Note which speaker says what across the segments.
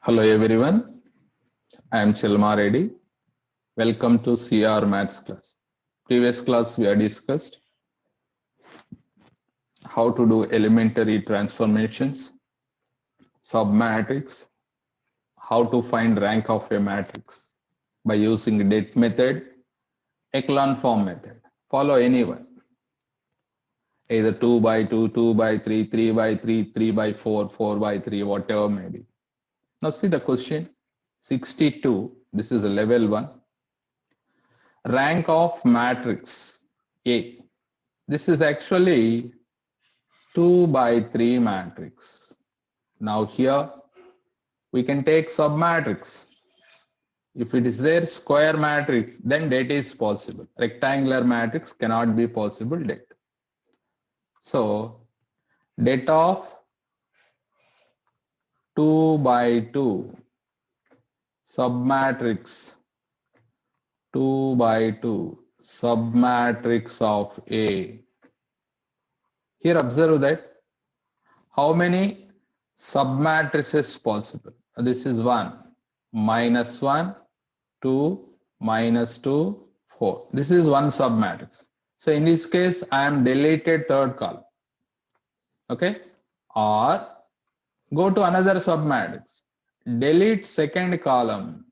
Speaker 1: Hello everyone, I am Chelma Reddy. Welcome to CR Maths class. Previous class we have discussed how to do elementary transformations, submatrix, how to find rank of a matrix by using det method, echelon form method. Follow anyone, either 2 by 2, 2 by 3, 3 by 3, 3 by 4, 4 by 3, whatever may be. Now see the question 62, this is a level 1. Rank of matrix A. This is actually 2 by 3 matrix. Now here we can take submatrix. If it is there square matrix, then det is possible. Rectangular matrix cannot be possible det. So det of 2 by 2 submatrix 2 by 2 submatrix of A. Here observe that how many submatrices possible? This is 1, minus 1, 2, minus 2, 4. This is one submatrix. So in this case, I am deleted third column. Okay. Or go to another submatrix. Delete second column.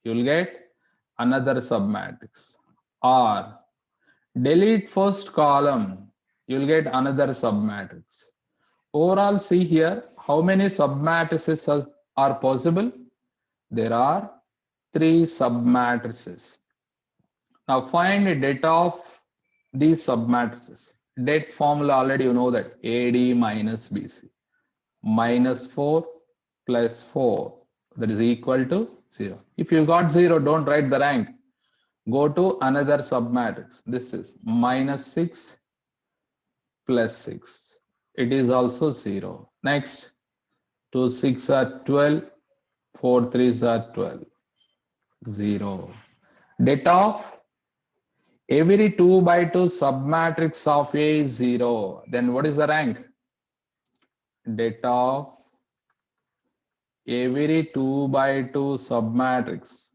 Speaker 1: You will get another submatrix. Or delete first column. You will get another submatrix. Overall, see here how many submatrices are possible. There are 3 submatrices. Now find the det of these submatrices. Det formula already you know that AD minus BC. Minus 4 plus 4, that is equal to 0. If you got 0, don't write the rank. Go to another submatrix. This is minus 6 plus 6. It is also 0. Next, 2 6 are 12, 4 3s are 12. 0. Det of every 2 by 2 submatrix of A is 0. Then what is the rank? Det of every 2 by 2 submatrix.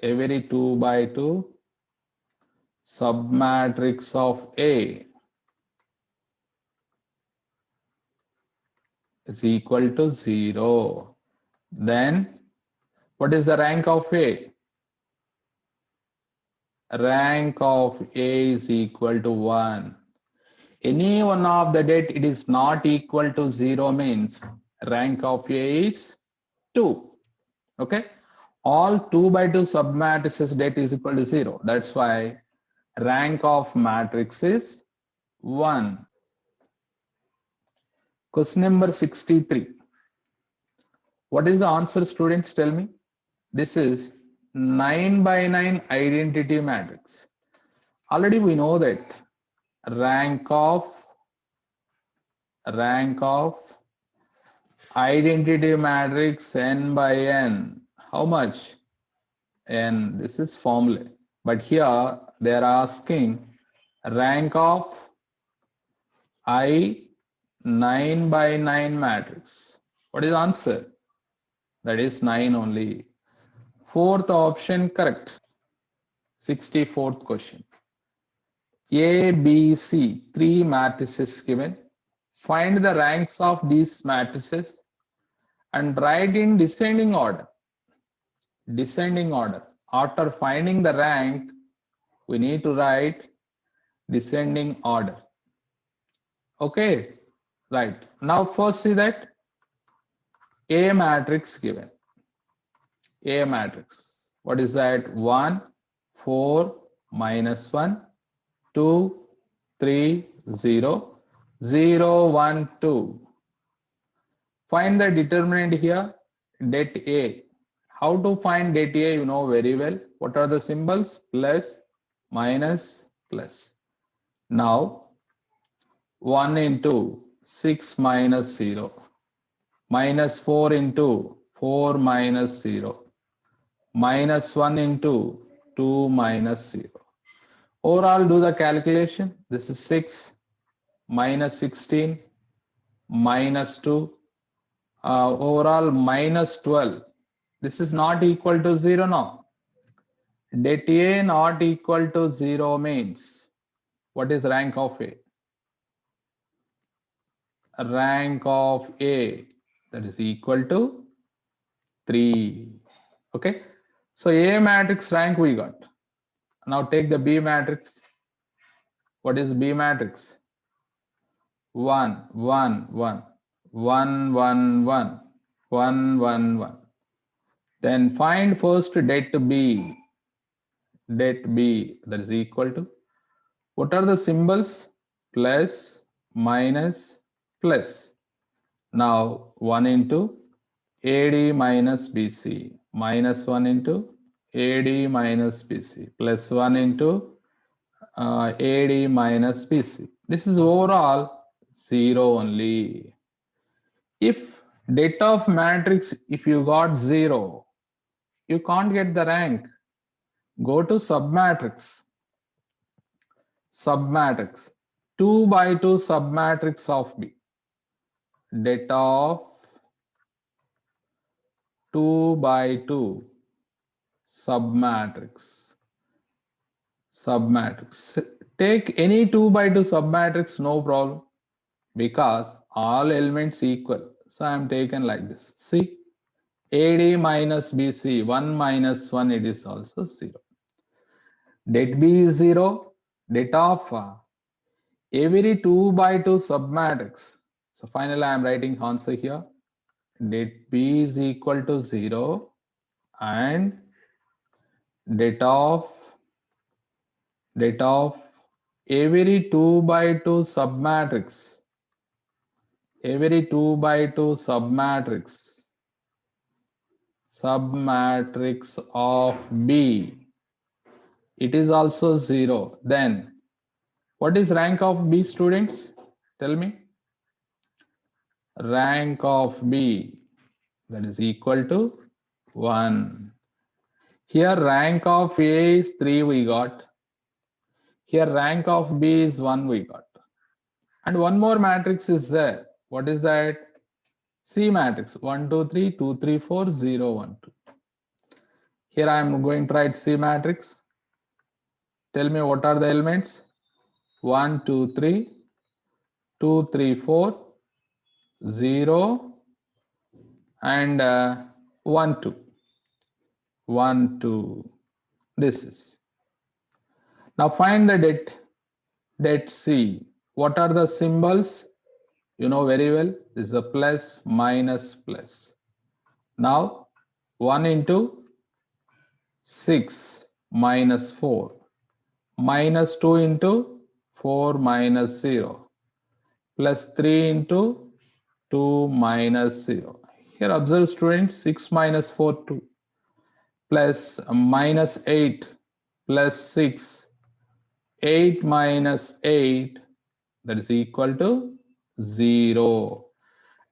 Speaker 1: Every 2 by 2 submatrix of A is equal to 0. Then what is the rank of A? Rank of A is equal to 1. Any one of the det it is not equal to 0 means rank of A is 2. Okay. All 2 by 2 submatrices det is equal to 0. That's why rank of matrix is 1. Question number 63. What is the answer, students? Tell me. This is 9 by 9 identity matrix. Already we know that rank of identity matrix n by n. How much? N. This is formula. But here they are asking rank of I 9 by 9 matrix. What is the answer? That is 9 only. Fourth option correct. 64th question. A, B, C, 3 matrices given. Find the ranks of these matrices and write in descending order. Descending order. After finding the rank, we need to write descending order. Okay, right. Now first see that A matrix given. A matrix. What is that? 1, 4, minus 1, 2, 3, 0, 0, 1, 2. Find the determinant here, det A. How to find det A? You know very well. What are the symbols? Plus, minus, plus. Now, 1 into 6 minus 0. Minus 4 into 4 minus 0. Minus 1 into 2 minus 0. Overall, do the calculation. This is 6 minus 16 minus 2 overall minus 12. This is not equal to 0 now. Det A not equal to 0 means what is rank of A? Rank of A, that is equal to 3. Okay. So A matrix rank we got. Now take the B matrix. What is B matrix? 1, 1, 1, 1, 1, 1, 1, 1, 1. Then find first det B. Det B, that is equal to, what are the symbols? Plus, minus, plus. Now 1 into AD minus BC, minus 1 into AD minus BC, plus 1 into AD minus BC. This is overall 0 only. If det of matrix, if you got 0, you can't get the rank. Go to submatrix. Submatrix. 2 by 2 submatrix of B. Det of 2 by 2 submatrix. Submatrix. Take any 2 by 2 submatrix, no problem, because all elements equal. So I am taken like this. See, AD minus BC, 1 minus 1, it is also 0. Det B is 0. Det of every 2 by 2 submatrix. So finally I am writing answer here. Det B is equal to 0 and det of every 2 by 2 submatrix, every 2 by 2 submatrix of B, it is also 0. Then what is rank of B, students? Tell me. Rank of B, that is equal to 1. Here rank of A is 3 we got. Here rank of B is 1 we got. And one more matrix is there. What is that? C matrix. 1, 2, 3, 2, 3, 4, 0, 1, 2. Here I am going to write C matrix. Tell me what are the elements? 1, 2, 3, 2, 3, 4, 0, and 1, 2. 1, 2. This is. Now find the det C. What are the symbols? You know very well. This is a plus, minus, plus. Now 1 into 6 minus 4, minus 2 into 4 minus 0, plus 3 into 2 minus 0. Here observe students, 6 minus 4, 2, plus minus 8 plus 6, 8 minus 8, that is equal to 0.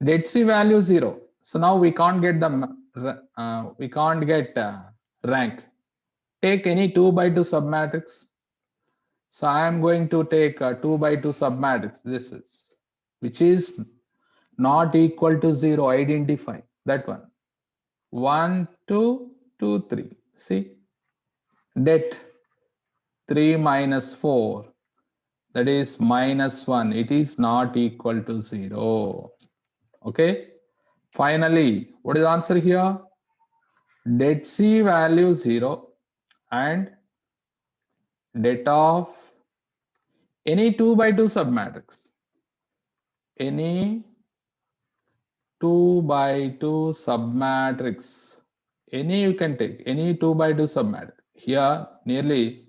Speaker 1: Det C value 0. So now we can't get the rank. Take any 2 by 2 submatrix. So I am going to take a 2 by 2 submatrix. This is, which is not equal to 0. Identify that one. 1, 2, 2, 3. See, det 3 minus 4, that is minus 1. It is not equal to 0. Okay. Finally, what is the answer here? Det C value 0 and det of any 2 by 2 submatrix. Any 2 by 2 submatrix. Any you can take, any 2 by 2 submatrix. Here nearly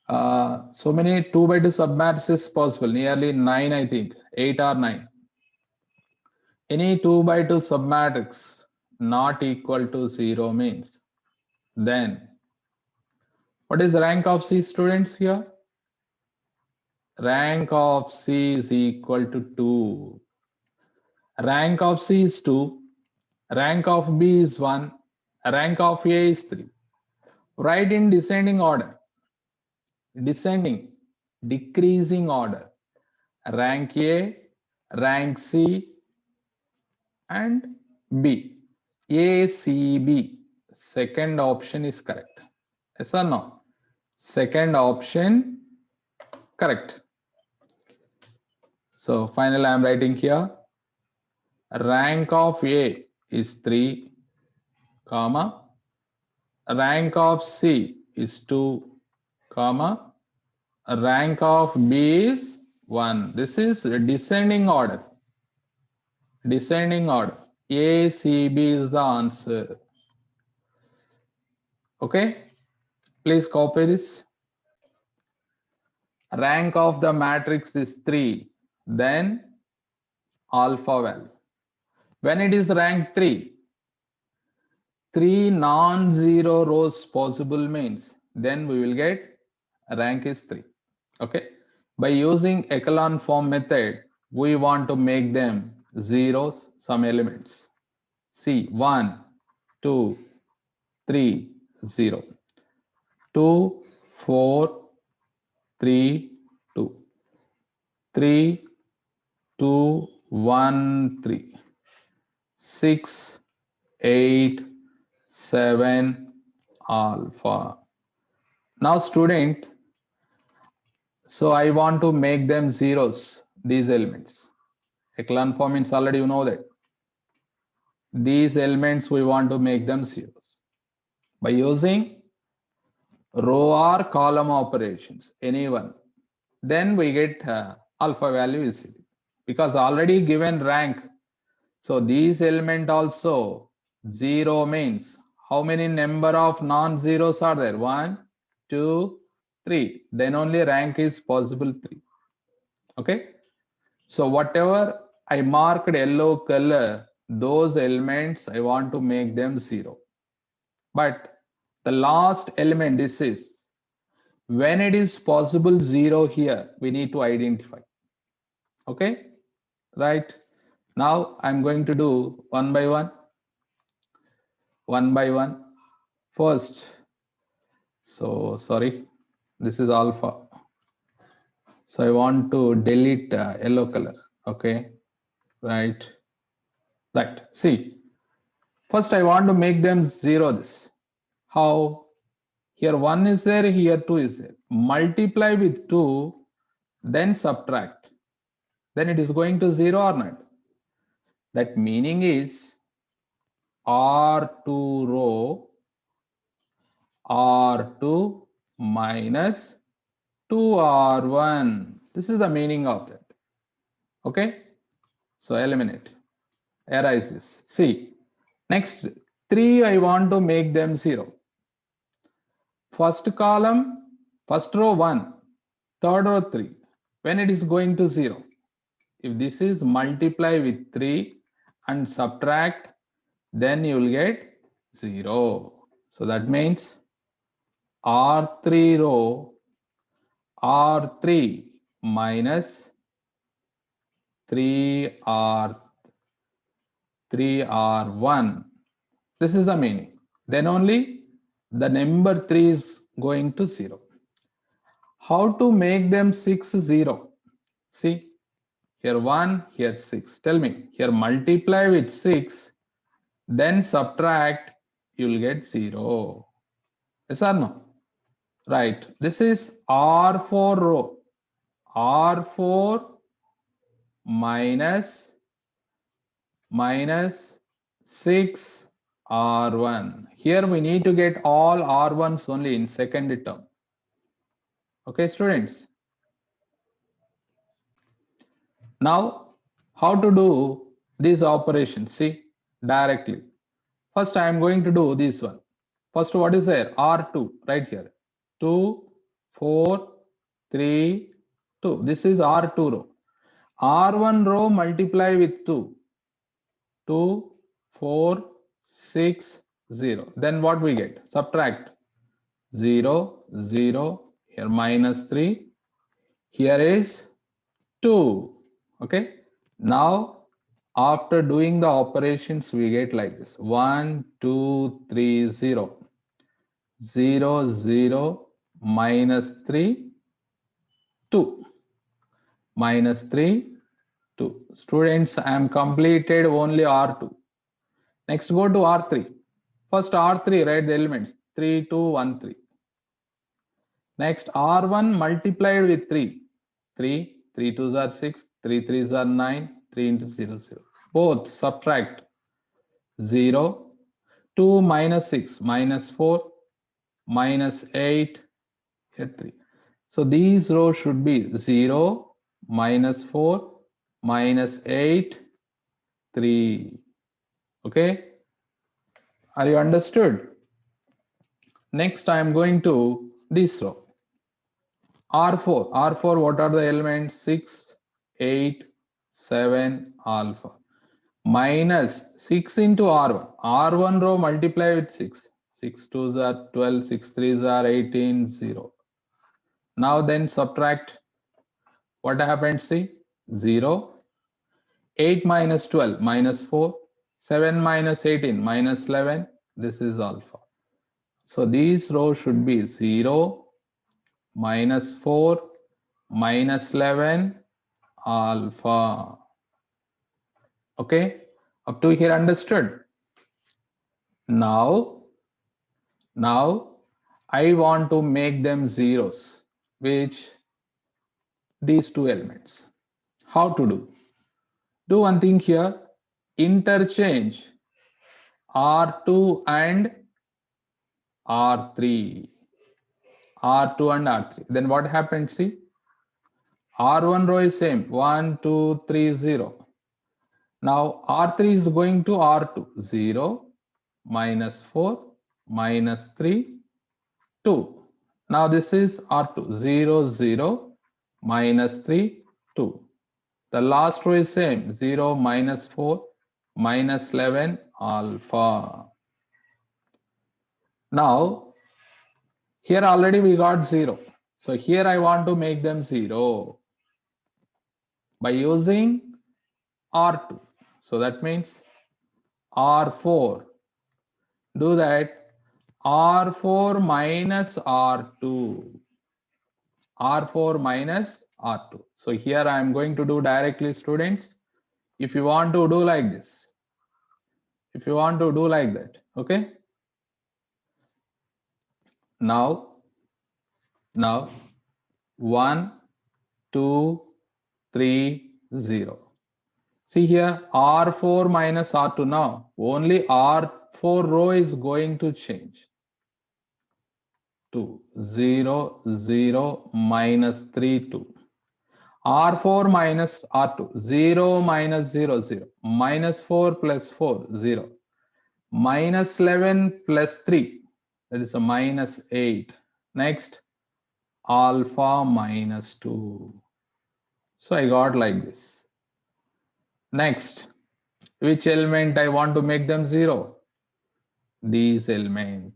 Speaker 1: so many 2 by 2 submatrices possible, nearly 9 I think, 8 or 9. Any 2 by 2 submatrix not equal to 0 means, then what is the rank of C, students? Here rank of C is equal to 2. Rank of C is 2, rank of B is 1, rank of A is 3. Write in descending order. Descending, decreasing order. Rank A, rank C, and B. A, C, B. Second option is correct. Yes or no? Second option correct. So finally, I am writing here. Rank of A is 3, comma. Rank of C is 2, comma. Rank of B is 1. This is descending order. Descending order. A, C, B is the answer. Okay. Please copy this. Rank of the matrix is 3. Then alpha value. When it is rank 3 non-zero rows possible means then we will get rank is 3. Okay. By using echelon form method, we want to make them zeros, some elements. See 1, 2, 3, 0. 2, 4, 3, 2. 3, 2, 1, 3. 6, 8, 7, alpha. Now student, so I want to make them zeros, these elements. Echelon form means already you know that. These elements we want to make them zeros. By using row or column operations, any one. Then we get alpha value is 0. Because already given rank. So these element also 0 means how many number of non-zeros are there? 1, 2, 3. Then only rank is possible 3. Okay. So whatever I marked yellow color, those elements I want to make them 0. But the last element, this is when it is possible 0 here, we need to identify. Okay. Right. Now I'm going to do one by one. First, so sorry, this is alpha. So I want to delete yellow color. Okay, right. See, first I want to make them zero. This how? Here 1 is there, here 2 is there. Multiply with 2, then subtract. Then it is going to 0 or not? That meaning is R2 row R2 minus 2R1. This is the meaning of that. Okay. So eliminate. Erase this. See. Next 3 I want to make them 0. First column, first row 1, third row 3. When it is going to 0. If this is multiply with 3 and subtract, then you will get 0. So that means R3 row R3 minus 3R1. This is the meaning. Then only the number 3 is going to 0. How to make them 6, 0? See, here 1, here 6. Tell me, here multiply with 6, then subtract, you will get 0. Yes or no? Right. This is R4 row. R4 minus 6 R1. Here we need to get all R1s only in second term. Okay, students. Now, how to do these operations? See, directly. First, I am going to do this one. First, what is there? R2, right here. 2, 4, 3, 2. This is R2 row. R1 row multiply with 2. 2, 4, 6, 0. Then what we get? Subtract 0, 0. Here minus 3. Here is 2. Okay. Now, after doing the operations, we get like this 1, 2, 3, 0. 0, 0, minus 3, 2. Minus 3, 2. Students, I am completed only R2. Next, go to R3. First R3, write the elements 3, 2, 1, 3. Next, R1 multiplied with 3. 3, 3 2s are 6, 3 3s are 9, 3 into 0, 0. Both subtract 0, 2 minus 6, minus 4, minus 8, here 3. So these rows should be 0, minus 4, minus 8, 3. Okay, are you understood? Next, I am going to this row. R4. R4, what are the elements? 6, 8, 7, alpha. Minus 6 into R1. R1 row multiply with 6. 6 2s are 12, 6 3s are 18, 0. Now then subtract. What happens? See, 0. 8 minus 12, minus 4. 7 minus 18, minus 11. This is alpha. So these rows should be 0, minus 4, minus 11, alpha. Okay, up to here understood? Now I want to make them zeros, which these two elements. How to do? Do one thing here, interchange R2 and R3. R2 and R3. Then what happened? See, R1 row is same, 1, 2, 3, 0. Now R3 is going to R2, 0, minus 4, minus 3, 2. Now this is R2, 0, 0, minus 3, 2. The last row is same, 0, minus 4, minus 11, alpha. Now, here already we got 0. So here I want to make them 0 by using R2. So that means R4. Do that. R4 minus R2. R4 minus R2. So here I am going to do directly, students. If you want to do like this, if you want to do like that, okay. Now 1, 2, 3, 0. See here, R4 minus R2. Now only R4 row is going to change to 0, 0, minus 3, 2. R4 minus R2, 0 minus 0, 0, minus 4 plus 4, 0, minus 11 plus 3, that is a minus 8. Next, alpha minus 2. So I got like this. Next, which element I want to make them 0? These element.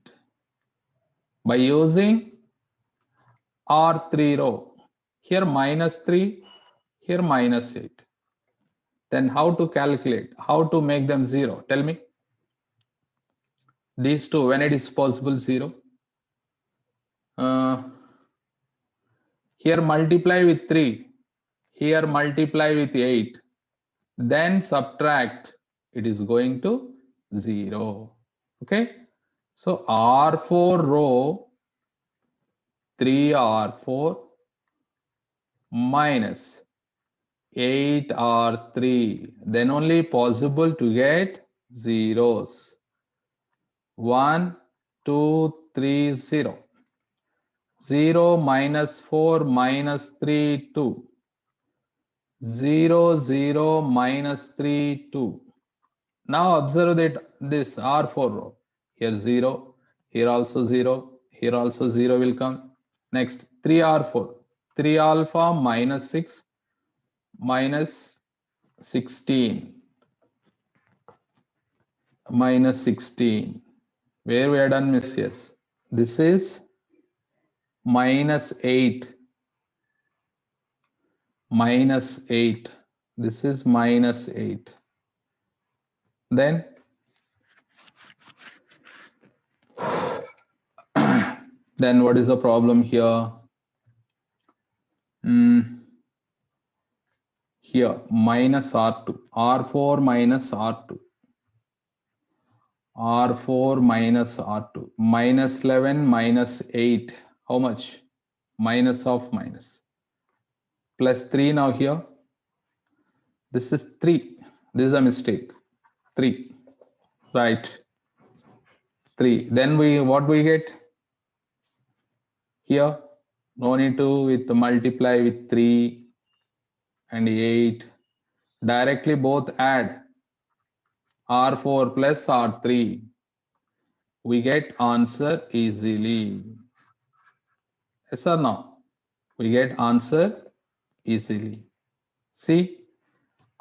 Speaker 1: By using R3 row, here minus 3, here minus 8. Then how to calculate, how to make them 0? Tell me. These two, when it is possible 0. Here multiply with 3, here multiply with 8, then subtract, it is going to 0. Okay, so R4 row 3R4 minus 8R3, then only possible to get zeros. 1, 2, 3, 0. 0 minus 4 minus 3, 2. 0, 0 minus 3, 2. Now observe that this R4 row. Here 0, here also 0, here also 0 will come. Next 3R4. 3 alpha minus 6 minus 16. Minus 16. Where we are done, miss? Yes. This is minus 8. Minus 8. This is minus 8. Then what is the problem here? here minus R2, R4 minus R2, R4 minus R2, minus 11 minus 8, how much? Minus of minus, plus 3 now here. This is 3, this is a mistake, 3, right, 3. Then what we get? Here, no need to with multiply with 3 and 8. Directly both add R4 plus R3. We get answer easily. Yes or no? We get answer easily. See,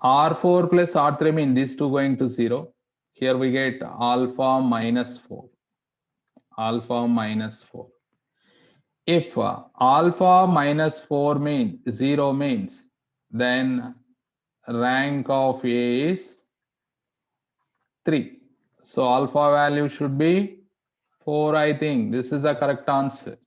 Speaker 1: R4 plus R3 mean these two going to 0. Here we get alpha minus 4. Alpha minus 4. If alpha minus 4 means 0 means, then rank of A is 3. So alpha value should be 4, I think. This is the correct answer.